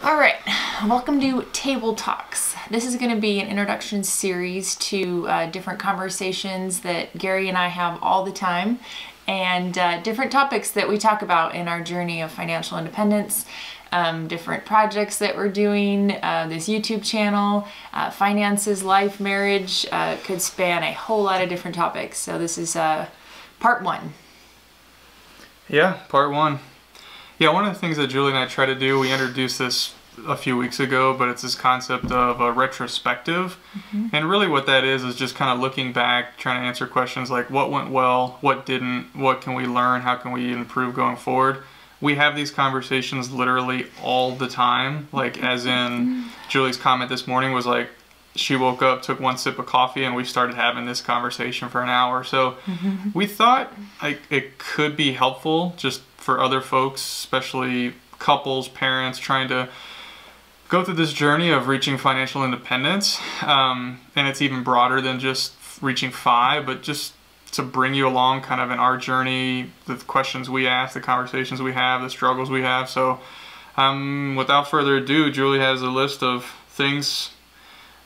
All right, welcome to Table Talks. This is going to be an introduction series to different conversations that Gary and I have all the time, and different topics that we talk about in our journey of financial independence, different projects that we're doing, this YouTube channel, finances, life, marriage, could span a whole lot of different topics. So this is part one. Yeah, part one. Yeah, one of the things that Julie and I try to do, we introduced this a few weeks ago, but it's this concept of a retrospective. And really what that is just kind of looking back, trying to answer questions like what went well, what didn't, what can we learn, how can we improve going forward. We have these conversations literally all the time, like as in Julie's comment this morning was like, she woke up, took one sip of coffee, and we started having this conversation for an hour. So we thought like it could be helpful just for other folks, especially couples, parents, trying to go through this journey of reaching financial independence. And it's even broader than just reaching 5, but just to bring you along kind of in our journey, the questions we ask, the conversations we have, the struggles we have. So without further ado, Julie has a list of things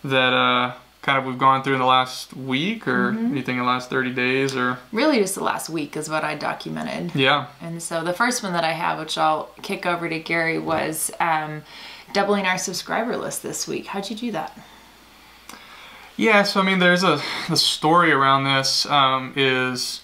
that kind of we've gone through in the last week, or anything in the last 30 days, or really just the last week is what I documented. Yeah. And so the first one that I have, which I'll kick over to Gary, was doubling our subscriber list this week. How'd you do that? Yeah, so I mean, there's the story around this is,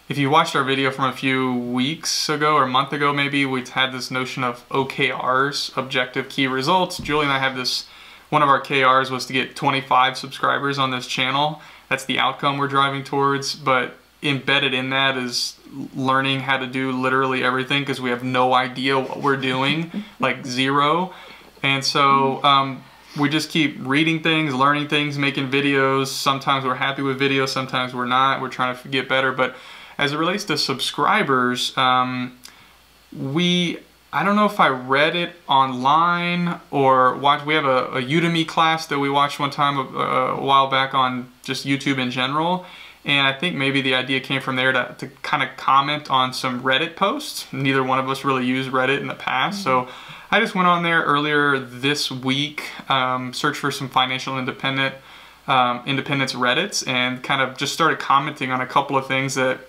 if you watched our video from a few weeks ago or a month ago maybe, we had this notion of OKRs, objective key results. Julie and I have this, one of our KRs was to get 25 subscribers on this channel. That's the outcome we're driving towards, but embedded in that is learning how to do literally everything, because we have no idea what we're doing, like zero. And so we just keep reading things, learning things, making videos. Sometimes we're happy with videos, sometimes we're not. We're trying to get better. But as it relates to subscribers, I don't know if I read it online or watched. We have a Udemy class that we watched one time a while back on just YouTube in general. And I think maybe the idea came from there to kind of comment on some Reddit posts. Neither one of us really used Reddit in the past. So I just went on there earlier this week, searched for some financial independence Reddits, and kind of just started commenting on a couple of things that,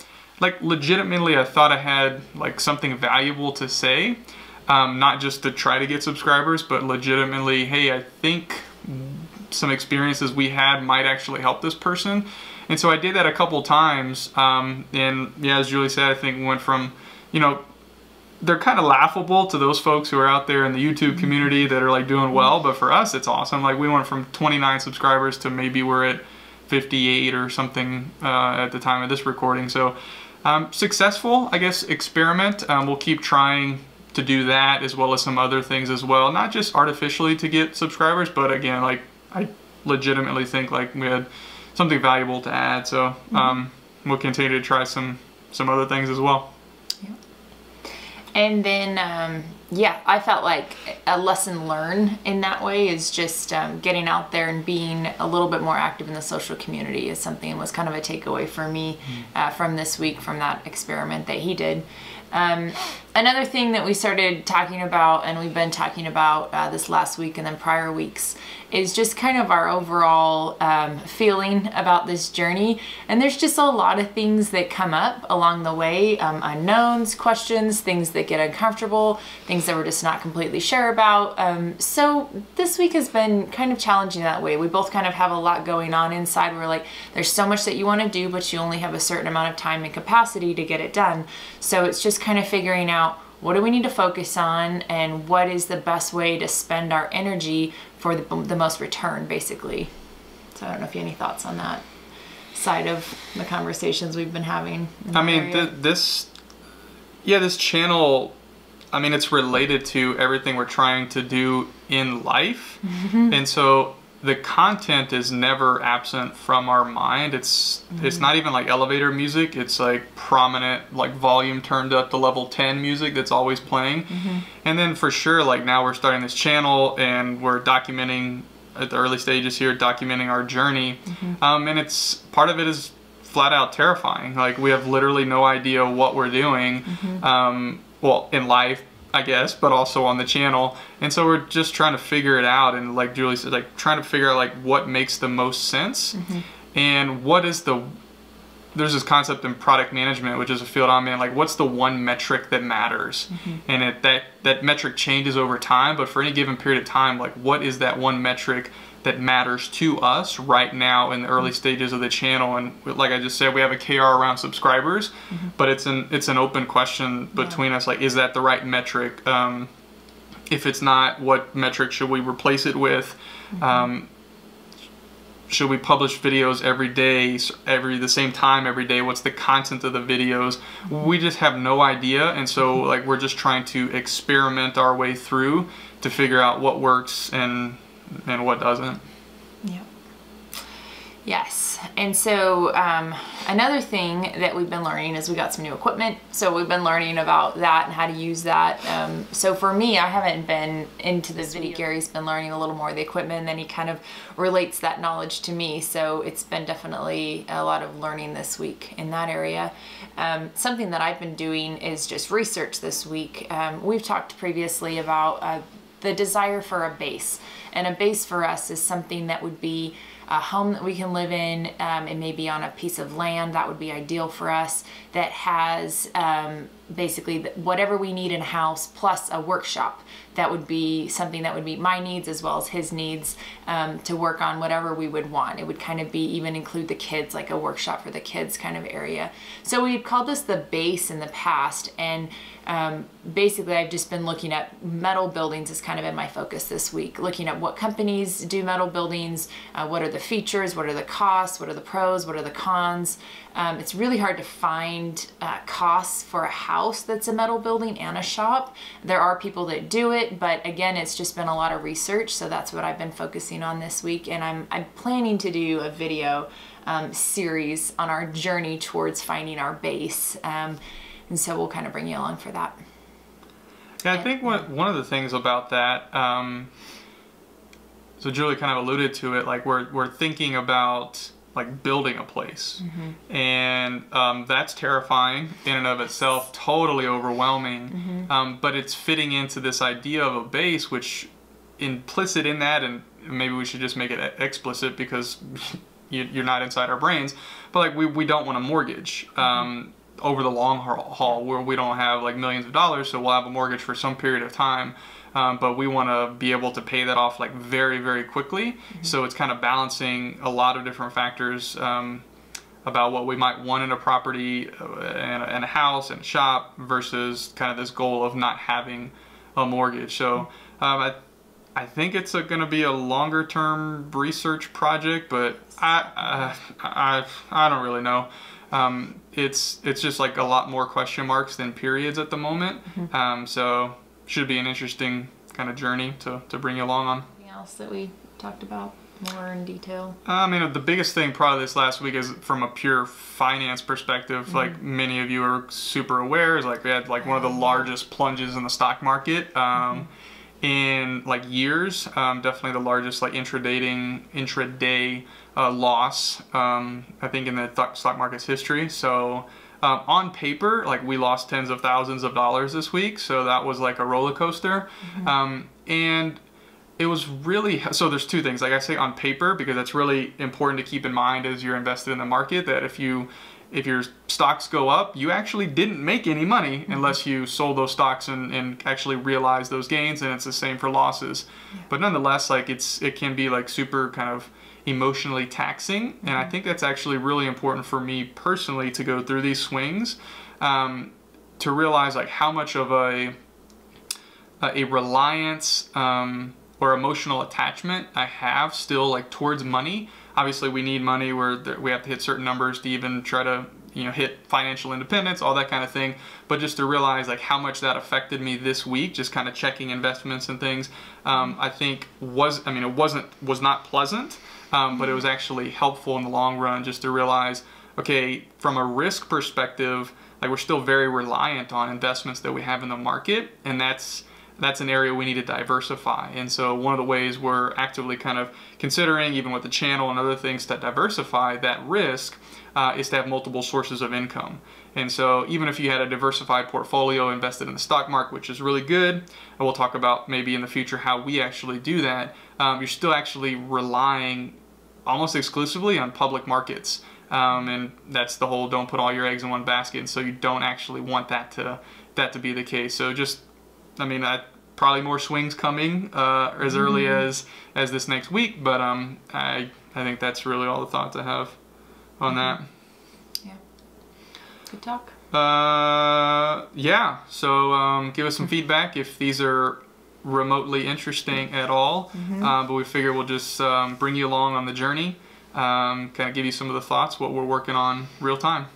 like, legitimately I thought I had like something valuable to say, not just to try to get subscribers, but legitimately, hey, I think some experiences we had might actually help this person. And so I did that a couple times, and yeah, as Julie said, I think we went from, you know, they're kind of laughable to those folks who are out there in the YouTube community that are like doing well, but for us it's awesome. Like, we went from 29 subscribers to maybe we're at 58 or something at the time of this recording. So successful, I guess, experiment. We'll keep trying to do that, as well as some other things as well, not just artificially to get subscribers, but again, like, I legitimately think like we had something valuable to add. So we'll continue to try some other things as well. And then, yeah, I felt like a lesson learned in that way is just getting out there and being a little bit more active in the social community is something that was kind of a takeaway for me from this week, from that experiment that he did. Another thing that we started talking about, and we've been talking about this last week and then prior weeks, is just kind of our overall feeling about this journey. And there's just a lot of things that come up along the way, unknowns, questions, things that get uncomfortable, things that we're just not completely sure about. So this week has been kind of challenging that way. We both kind of have a lot going on inside. We're like, there's so much that you want to do, but you only have a certain amount of time and capacity to get it done. So it's just kind of figuring out, what do we need to focus on, and what is the best way to spend our energy for the most return, basically. So I don't know if you have any thoughts on that side of the conversations we've been having. I mean, this channel, I mean, it's related to everything we're trying to do in life. And so the content is never absent from our mind. It's not even like elevator music. It's like prominent, like volume turned up to level 10 music that's always playing. And then for sure, like, now we're starting this channel and we're documenting at the early stages here, documenting our journey. And it's, part of it is flat out terrifying. Like, we have literally no idea what we're doing, well, in life. I guess, but also on the channel. And so we're just trying to figure it out, and like Julie said, like trying to figure out like what makes the most sense, and what is there's this concept in product management, which is a field I'm in, like what's the one metric that matters? And that metric changes over time, but for any given period of time, like what is that one metric that matters to us right now in the early stages of the channel? And like I just said, we have a KR around subscribers, but it's an open question between us, like is that the right metric? If it's not, what metric should we replace it with? Should we publish videos every day, the same time every day? What's the content of the videos? We just have no idea, and so like we're just trying to experiment our way through to figure out what works and what doesn't. Yeah. Yes. And so another thing that we've been learning is we got some new equipment. So we've been learning about that and how to use that. So for me, I haven't been into this video. Gary's been learning a little more of the equipment, and then he kind of relates that knowledge to me. So it's been definitely a lot of learning this week in that area. Something that I've been doing is just research this week. We've talked previously about the desire for a base. And a base for us is something that would be a home that we can live in. It may be on a piece of land that would be ideal for us, that has basically whatever we need in a house plus a workshop. That would be something that would meet my needs as well as his needs, to work on whatever we would want. It would kind of be even include the kids, like a workshop for the kids kind of area. So we've called this the base in the past, and basically I've just been looking at metal buildings is kind of in my focus this week, looking at what companies do metal buildings, what are the features, what are the costs, what are the pros, what are the cons. It's really hard to find costs for a house that's a metal building and a shop. There are people that do it, but again, it's just been a lot of research, so that's what I've been focusing on this week, and I'm planning to do a video series on our journey towards finding our base, and so we'll kind of bring you along for that. Yeah, I think one of the things about that, so Julie kind of alluded to it, like we're thinking about like building a place, and that's terrifying in and of itself, totally overwhelming, but it's fitting into this idea of a base, which implicit in that, and maybe we should just make it explicit because you're not inside our brains, but like we don't want a mortgage over the long haul, where we don't have like millions of dollars, so we'll have a mortgage for some period of time. But we want to be able to pay that off like very, very quickly. So it's kind of balancing a lot of different factors about what we might want in a property and a house and a shop versus kind of this goal of not having a mortgage. So I think it's going to be a longer term research project, but I don't really know. It's just like a lot more question marks than periods at the moment. So should be an interesting kind of journey to bring you along on. Anything else that we talked about more in detail? I mean, the biggest thing probably this last week is from a pure finance perspective, like many of you are super aware, is like we had like one of the largest plunges in the stock market in like years. Definitely the largest like intraday loss, I think, in the stock market's history. So on paper, like we lost tens of thousands of dollars this week, so that was like a roller coaster. And it was really, so there's two things, like I say on paper, because that's really important to keep in mind as you're invested in the market, that if your stocks go up, you actually didn't make any money unless you sold those stocks and actually realized those gains, and it's the same for losses. But nonetheless, like it can be like super kind of emotionally taxing, and I think that's actually really important for me personally to go through these swings, to realize like how much of a reliance or emotional attachment I have still like towards money. Obviously we need money, we have to hit certain numbers to even try to hit financial independence, all that kind of thing. But just to realize like how much that affected me this week, just kind of checking investments and things, I think was not pleasant. But it was actually helpful in the long run, just to realize, okay, from a risk perspective, like we're still very reliant on investments that we have in the market, and that's that's an area we need to diversify. And so one of the ways we're actively kind of considering, even with the channel and other things, to diversify that risk is to have multiple sources of income. And so even if you had a diversified portfolio invested in the stock market, which is really good, and we'll talk about maybe in the future how we actually do that, you're still actually relying almost exclusively on public markets. And that's the whole don't put all your eggs in one basket. And so you don't actually want that to be the case. So just, I mean, probably more swings coming as early as this next week. But I think that's really all the thoughts I have on that. Yeah. Good talk. Yeah. So give us some feedback if these are remotely interesting at all. But we figure we'll just bring you along on the journey. Kind of give you some of the thoughts, what we're working on real time.